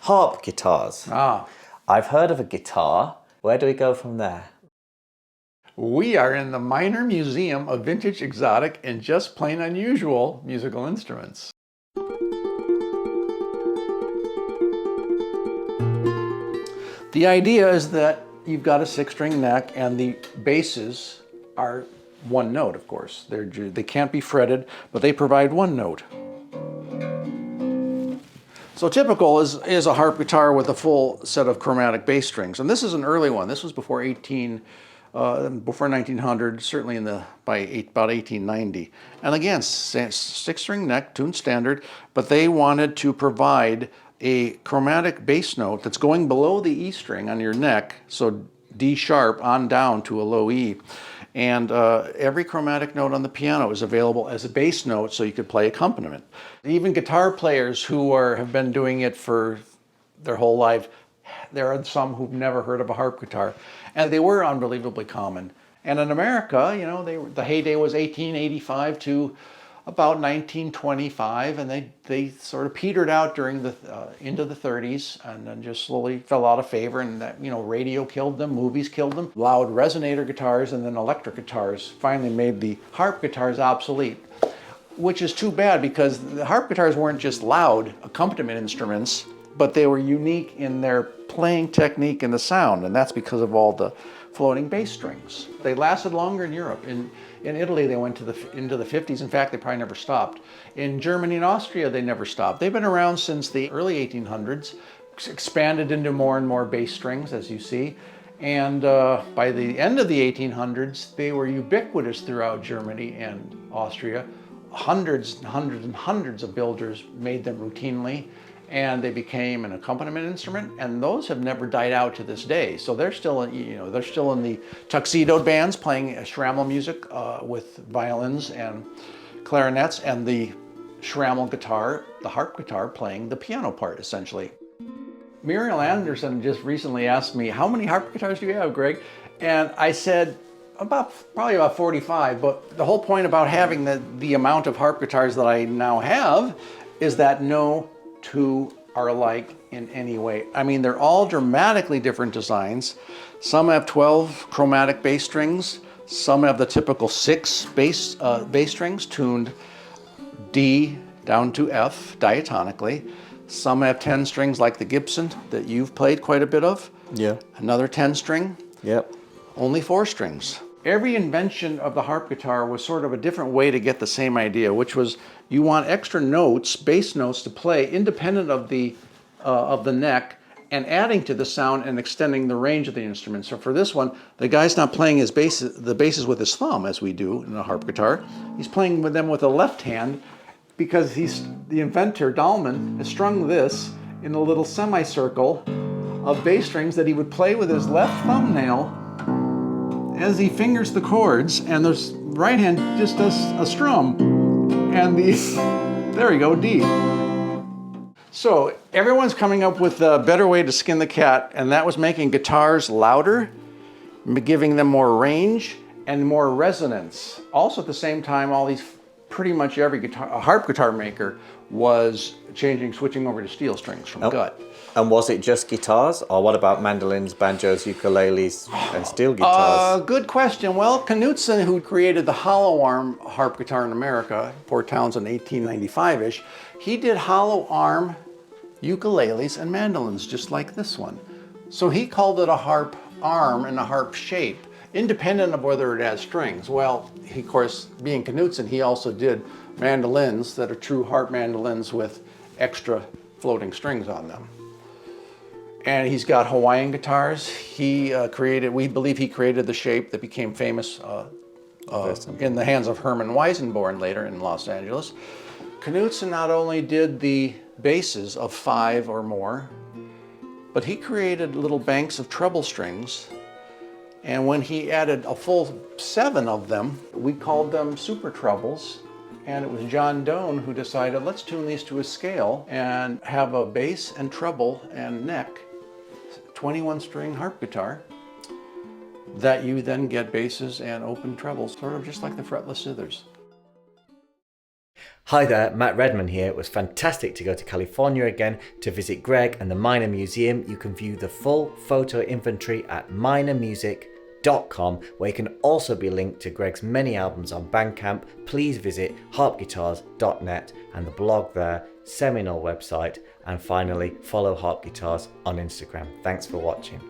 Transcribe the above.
Harp guitars. Ah. I've heard of a guitar. Where do we go from there? We are in the Minor Museum of Vintage, Exotic, and Just Plain Unusual Musical Instruments. The idea is that you've got a 6-string neck and the basses are one note, of course. They can't be fretted, but they provide one note. So typical is a harp guitar with a full set of chromatic bass strings. And this is an early one. This was before 1900, certainly by about 1890. And again, 6-string neck, tuned standard, but they wanted to provide a chromatic bass note that's going below the E string on your neck, so D sharp on down to a low E. And every chromatic note on the piano is available as a bass note, so you could play accompaniment. Even guitar players who have been doing it for their whole life, there are some who've never heard of a harp guitar, and they were unbelievably common. And in America, you know, the heyday was 1885 to about 1925, and they sort of petered out during into the 30s, and then just slowly fell out of favor. And that, you know, radio killed them, movies killed them. Loud resonator guitars and then electric guitars finally made the harp guitars obsolete, which is too bad because the harp guitars weren't just loud accompaniment instruments, but they were unique in their playing technique and the sound, and that's because of all the floating bass strings. They lasted longer in Europe. In Italy, they went into the 50s. In fact, they probably never stopped. In Germany and Austria, they never stopped. They've been around since the early 1800s, expanded into more and more bass strings, as you see. And by the end of the 1800s, they were ubiquitous throughout Germany and Austria. Hundreds and hundreds and hundreds of builders made them routinely, and they became an accompaniment instrument, and those have never died out to this day. So they're still, you know, they're still in the tuxedo bands playing Schrammel music with violins and clarinets, and the Schrammel guitar, the harp guitar, playing the piano part essentially. Muriel Anderson just recently asked me, "How many harp guitars do you have, Greg?" And I said, probably about 45. But the whole point about having the amount of harp guitars that I now have is that no two are alike in any way. I mean, they're all dramatically different designs. Some have 12 chromatic bass strings. Some have the typical 6 bass strings tuned D down to F diatonically. Some have 10 strings like the Gibson that you've played quite a bit of. Yeah. Another 10 string. Yep. Only 4 strings. Every invention of the harp guitar was sort of a different way to get the same idea, which was you want extra notes, bass notes, to play independent of the neck, and adding to the sound and extending the range of the instrument. So for this one, the guy's not playing the basses with his thumb as we do in a harp guitar. He's playing with them with the left hand because the inventor, Dahlmann, has strung this in a little semicircle of bass strings that he would play with his left thumbnail as he fingers the chords, and the right hand just does a strum, and there we go, D. So everyone's coming up with a better way to skin the cat, and that was making guitars louder, giving them more range and more resonance. Also at the same time, pretty much every harp guitar maker was switching over to steel strings from gut. And was it just guitars, or what about mandolins, banjos, ukuleles, and steel guitars? Good question. Well, Knudsen, who created the hollow arm harp guitar in America, Port Townsend, 1895-ish, he did hollow arm ukuleles and mandolins just like this one. So he called it a harp arm and a harp shape, independent of whether it has strings. Well, he, of course, being Knudsen, he also did mandolins that are true harp mandolins with extra floating strings on them. And he's got Hawaiian guitars. We believe he created the shape that became famous in the hands of Herman Weisenborn later in Los Angeles. Knudsen not only did the basses of 5 or more, but he created little banks of treble strings. And when he added a full 7 of them, we called them super trebles. And it was John Doan who decided, let's tune these to a scale and have a bass and treble and neck 21-string harp guitar that you then get basses and open trebles, sort of just like the fretless zithers. Hi there, Matt Redman here. It was fantastic to go to California again to visit Greg and the Minor Museum. You can view the full photo inventory at minormusic.com, where you can also be linked to Greg's many albums on Bandcamp. Please visit harpguitars.net and the blog there, seminal website, and finally follow Harp Guitars on Instagram. Thanks for watching.